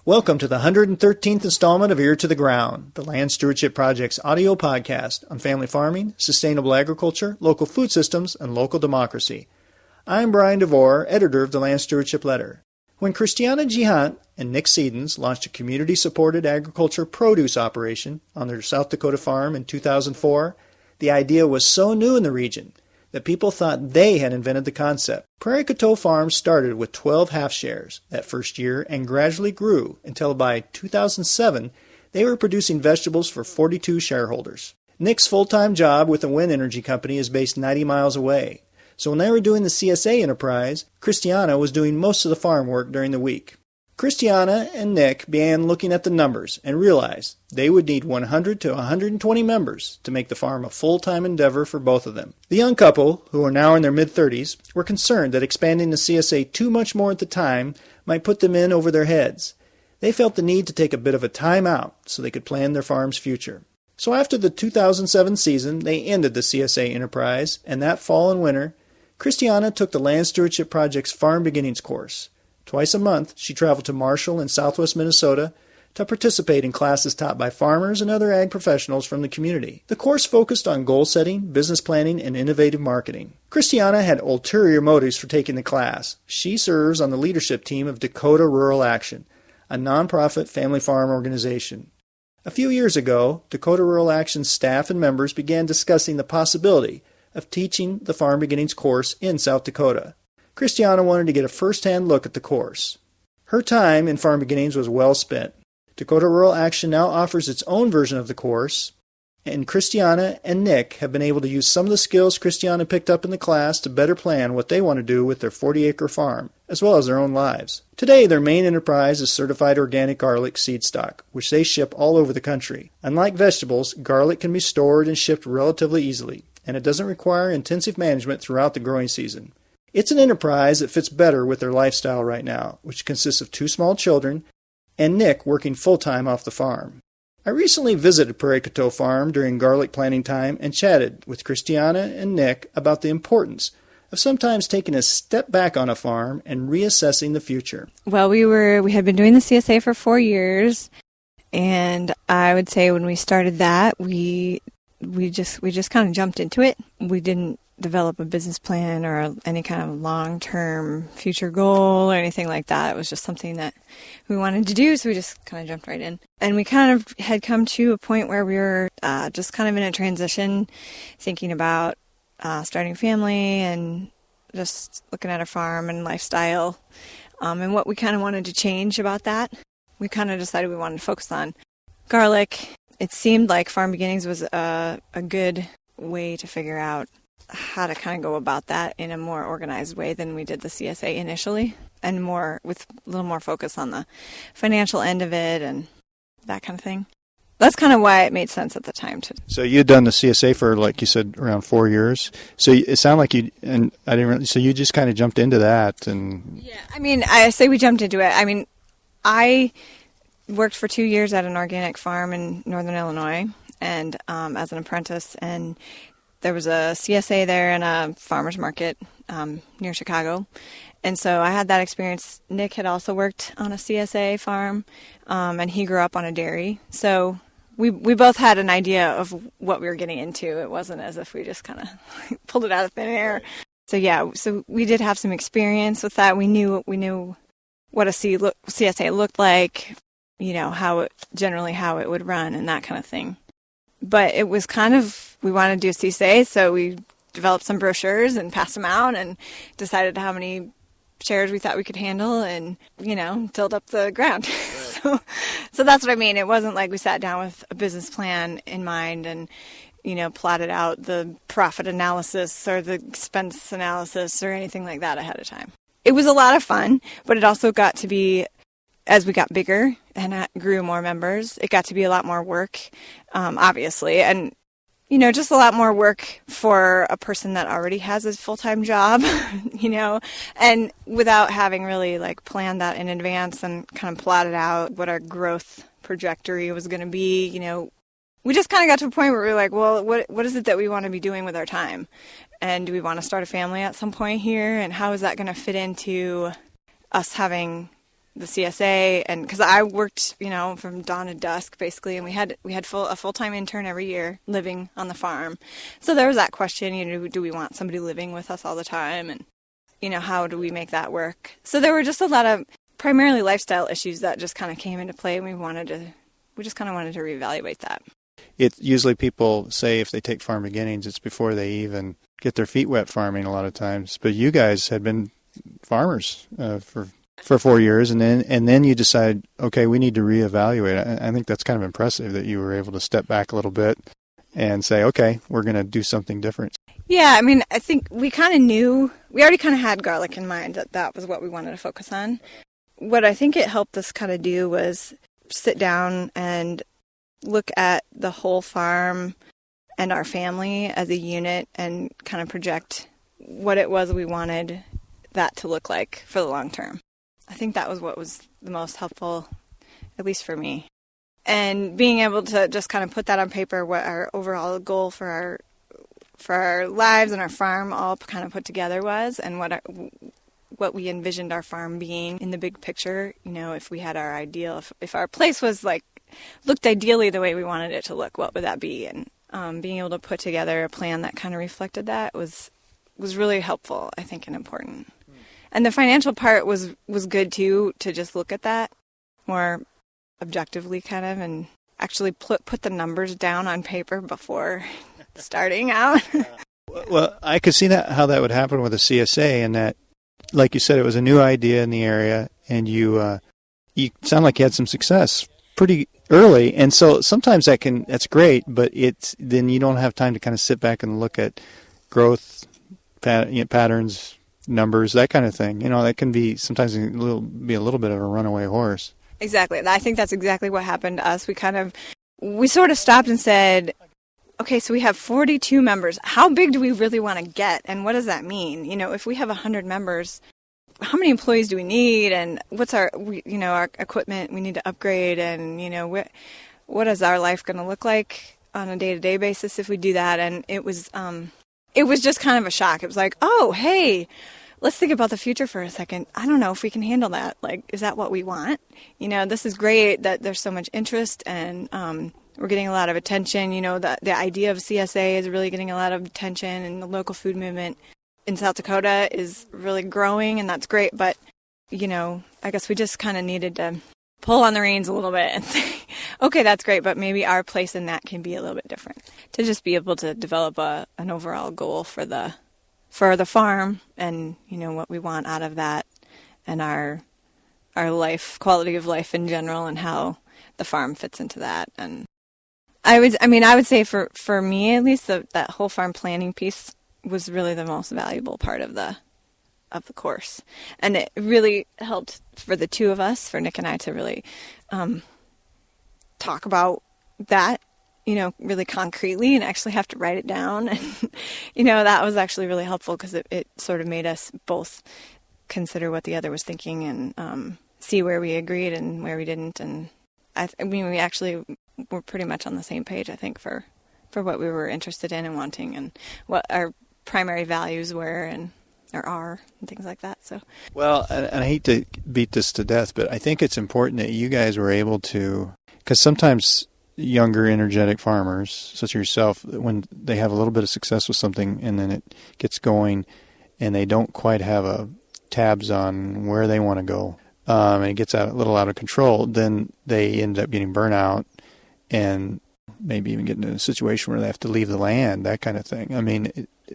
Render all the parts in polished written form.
Welcome to the 113th installment of Ear to the Ground, the Land Stewardship Project's audio podcast on family farming, sustainable agriculture, local food systems, and local democracy. I'm Brian DeVore, editor of the Land Stewardship Letter. When Christiana G. Hunt and Nick Seedens launched a community-supported agriculture produce operation on their South Dakota farm in 2004, the idea was so new in the region that people thought they had invented the concept. Prairie Coteau Farms started with 12 half-shares that first year and gradually grew until by 2007 they were producing vegetables for 42 shareholders. Nick's full-time job with the wind energy company is based 90 miles away, so when they were doing the CSA enterprise, Christiana was doing most of the farm work during the week. Christiana and Nick began looking at the numbers and realized they would need 100 to 120 members to make the farm a full-time endeavor for both of them. The young couple, who are now in their mid-30s, were concerned that expanding the CSA too much more at the time might put them in over their heads. They felt the need to take a bit of a time out so they could plan their farm's future. So after the 2007 season, they ended the CSA enterprise, and that fall and winter, Christiana took the Land Stewardship Project's Farm Beginnings course. Twice a month, she traveled to Marshall and southwest Minnesota to participate in classes taught by farmers and other ag professionals from the community. The course focused on goal setting, business planning, and innovative marketing. Christiana had ulterior motives for taking the class. She serves on the leadership team of Dakota Rural Action, a nonprofit family farm organization. A few years ago, Dakota Rural Action's staff and members began discussing the possibility of teaching the Farm Beginnings course in South Dakota. Christiana wanted to get a first-hand look at the course. Her time in Farm Beginnings was well spent. Dakota Rural Action now offers its own version of the course, and Christiana and Nick have been able to use some of the skills Christiana picked up in the class to better plan what they want to do with their 40-acre farm, as well as their own lives. Today, their main enterprise is certified organic garlic seed stock, which they ship all over the country. Unlike vegetables, garlic can be stored and shipped relatively easily, and it doesn't require intensive management throughout the growing season. It's an enterprise that fits better with their lifestyle right now, which consists of 2 small children and Nick working full-time off the farm. I recently visited Prairie Coteau Farm during garlic planting time and chatted with Christiana and Nick about the importance of sometimes taking a step back on a farm and reassessing the future. Well, we had been doing the CSA for 4 years, and I would say when we started that, we just kind of jumped into it. We didn't develop a business plan or any kind of long-term future goal or anything like that. It was just something that we wanted to do, so we just kind of jumped right in. And we kind of had come to a point where we were just kind of in a transition, thinking about starting a family and just looking at our farm and lifestyle, and what we kind of wanted to change about that. We kind of decided we wanted to focus on garlic. It seemed like Farm Beginnings was a good way to figure out how to kind of go about that in a more organized way than we did the CSA initially, and with a little more focus on the financial end of it and that kind of thing. That's kind of why it made sense at the time. So you had done the CSA for, like you said, around 4 years. So it sounded like so you just kind of jumped into that. And yeah, I mean, I say we jumped into it. I mean, I worked for 2 years at an organic farm in northern Illinois, and as an apprentice, and there was a CSA there and a farmer's market near Chicago. And so I had that experience. Nick had also worked on a CSA farm, and he grew up on a dairy. So we both had an idea of what we were getting into. It wasn't as if we just kind of pulled it out of thin air. So yeah, so we did have some experience with that. We knew what a CSA looked like, how it would run and that kind of thing. But it was kind of, we wanted to do a CSA, so we developed some brochures and passed them out and decided how many shares we thought we could handle and, tilled up the ground. So that's what I mean. It wasn't like we sat down with a business plan in mind and, plotted out the profit analysis or the expense analysis or anything like that ahead of time. It was a lot of fun, but it also got to be, as we got bigger and grew more members, it got to be a lot more work, obviously. And, just a lot more work for a person that already has a full-time job, and without having really planned that in advance and kind of plotted out what our growth trajectory was going to be, we just kind of got to a point where we were like, well, what is it that we want to be doing with our time? And do we want to start a family at some point here? And how is that going to fit into us having the CSA, and because I worked, from dawn to dusk basically, and we had a full-time intern every year living on the farm. So there was that question, do we want somebody living with us all the time, and how do we make that work? So there were just a lot of primarily lifestyle issues that just kind of came into play, and we just kind of wanted to reevaluate that. Usually people say if they take farm beginnings, it's before they even get their feet wet farming a lot of times. But you guys had been farmers for 4 years, and then you decide, okay, we need to reevaluate. I think that's kind of impressive that you were able to step back a little bit and say, okay, we're going to do something different. Yeah, I think we kind of knew, we already kind of had garlic in mind, that was what we wanted to focus on. What I think it helped us kind of do was sit down and look at the whole farm and our family as a unit and kind of project what it was we wanted that to look like for the long term. I think that was what was the most helpful, at least for me. And being able to just kind of put that on paper, what our overall goal for our lives and our farm all kind of put together was, and what we envisioned our farm being in the big picture. If we had our ideal, if our place was looked ideally the way we wanted it to look, what would that be? And being able to put together a plan that kind of reflected that was really helpful, I think, and important. And the financial part was good too, to just look at that more objectively kind of, and actually put the numbers down on paper before starting out. Well, I could see how that would happen with a CSA, and that, like you said, it was a new idea in the area, and you sound like you had some success pretty early. And so sometimes that's great, but then you don't have time to kind of sit back and look at growth patterns, numbers, that kind of thing. That can be sometimes a little bit of a runaway horse. Exactly. I think that's exactly what happened to us. We sort of stopped and said, okay, so we have 42 members. How big do we really want to get? And what does that mean? If we have 100 members, how many employees do we need? And what's our equipment we need to upgrade? And, what is our life going to look like on a day-to-day basis if we do that? And it was just kind of a shock. It was like, oh, hey, let's think about the future for a second. I don't know if we can handle that. Is that what we want? This is great that there's so much interest, and we're getting a lot of attention. The idea of CSA is really getting a lot of attention, and the local food movement in South Dakota is really growing, and that's great. But, I guess we just kind of needed to pull on the reins a little bit and say, okay, that's great, but maybe our place in that can be a little bit different. To just be able to develop an overall goal for the farm, and what we want out of that, and our quality of life in general, and how the farm fits into that. And I would say for me at least, that whole farm planning piece was really the most valuable part of the course, and it really helped for the two of us, for Nick and I, to really talk about that, really concretely, and actually have to write it down. And, that was actually really helpful, because it sort of made us both consider what the other was thinking, and see where we agreed and where we didn't. And we actually were pretty much on the same page, I think, for what we were interested in and wanting, and what our primary values were and are, and things like that. So, well, and I hate to beat this to death, but I think it's important that you guys were able to, because sometimes younger, energetic farmers, such as yourself, when they have a little bit of success with something and then it gets going and they don't quite have tabs on where they want to go, and it gets a little out of control, then they end up getting burnout and maybe even get into a situation where they have to leave the land, that kind of thing.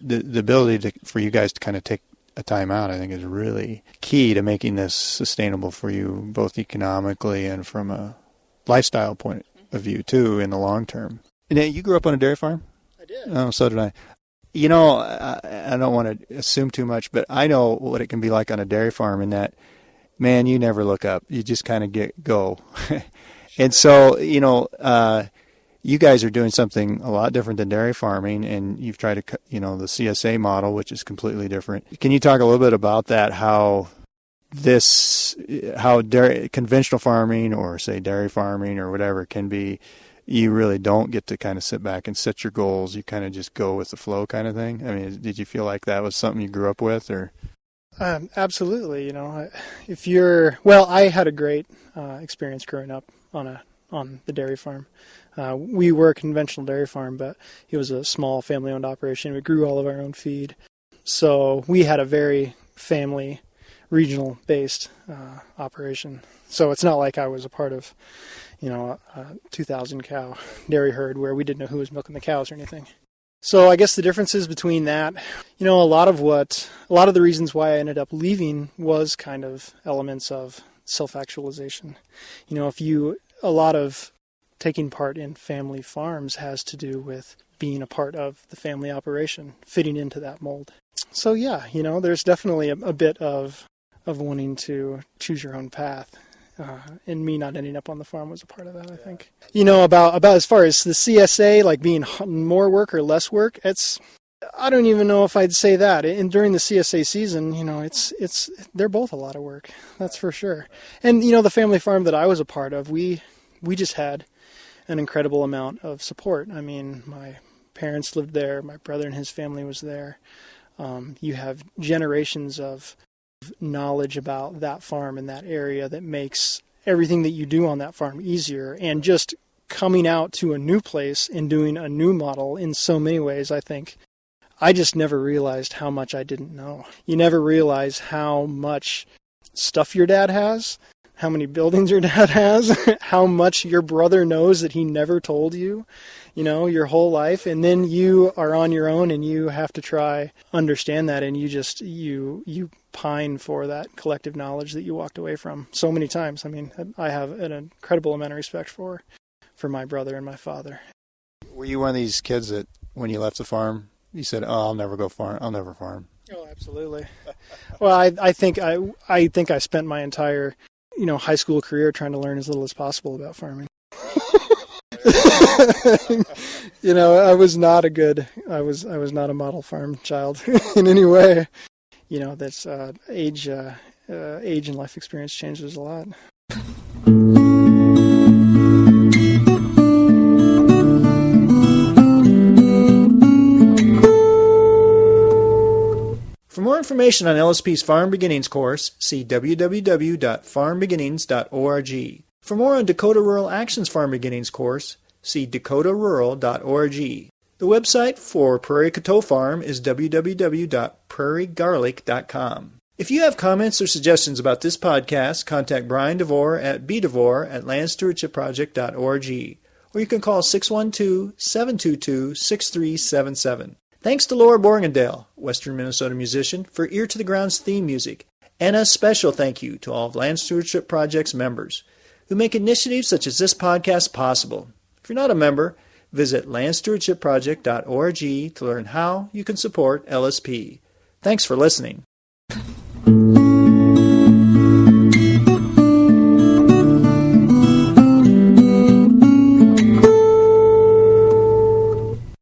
The ability for you guys to kind of take a time out, I think, is really key to making this sustainable for you, both economically and from a lifestyle point of view, too, in the long term. And you grew up on a dairy farm? I did. Oh, so did I. I don't want to assume too much, but I know what it can be like on a dairy farm, in that, man, you never look up. You just kind of go. And so, you guys are doing something a lot different than dairy farming, and you've tried to, the CSA model, which is completely different. Can you talk a little bit about that, how conventional farming, or say dairy farming or whatever, can be, you really don't get to kind of sit back and set your goals. You kind of just go with the flow kind of thing. Did you feel like that was something you grew up with, or? Absolutely. If well, I had a great experience growing up on the dairy farm. We were a conventional dairy farm, but it was a small family-owned operation. We grew all of our own feed. So we had a very family, regional-based operation. So it's not like I was a part of, a 2,000 cow dairy herd where we didn't know who was milking the cows or anything. So I guess the differences between that, a lot of the reasons why I ended up leaving was kind of elements of self-actualization. A lot of taking part in family farms has to do with being a part of the family operation, fitting into that mold. So yeah, there's definitely a bit of wanting to choose your own path. And me not ending up on the farm was a part of that, I think. About as far as the CSA, like being more work or less work, I don't even know if I'd say that. And during the CSA season, they're both a lot of work, that's for sure. And, the family farm that I was a part of, we just had an incredible amount of support. I mean, my parents lived there, my brother and his family was there. You have generations of knowledge about that farm and that area that makes everything that you do on that farm easier. And just coming out to a new place and doing a new model in so many ways, I think I just never realized how much I didn't know. You never realize how much stuff your dad has, how many buildings your dad has, how much your brother knows that he never told you, your whole life. And then you are on your own and you have to try understand that. And you pine for that collective knowledge that you walked away from so many times. I mean, I have an incredible amount of respect for my brother and my father. Were you one of these kids that when you left the farm, you said, "Oh, I'll never farm"? Oh, absolutely. Well, I think I spent my entire, high school career trying to learn as little as possible about farming. I was not a model farm child in any way. That's age and life experience changes a lot. For more information on LSP's Farm Beginnings course, see www.farmbeginnings.org. For more on Dakota Rural Action's Farm Beginnings course, see dakotarural.org. The website for Prairie Coteau Farm is www.prairiegarlic.com. If you have comments or suggestions about this podcast, contact Brian DeVore at bdevore@landstewardshipproject.org, or you can call 612-722-6377. Thanks to Laura Borgendale, Western Minnesota musician, for Ear to the Ground's theme music, and a special thank you to all of Land Stewardship Project's members who make initiatives such as this podcast possible. If you're not a member, visit landstewardshipproject.org to learn how you can support LSP. Thanks for listening.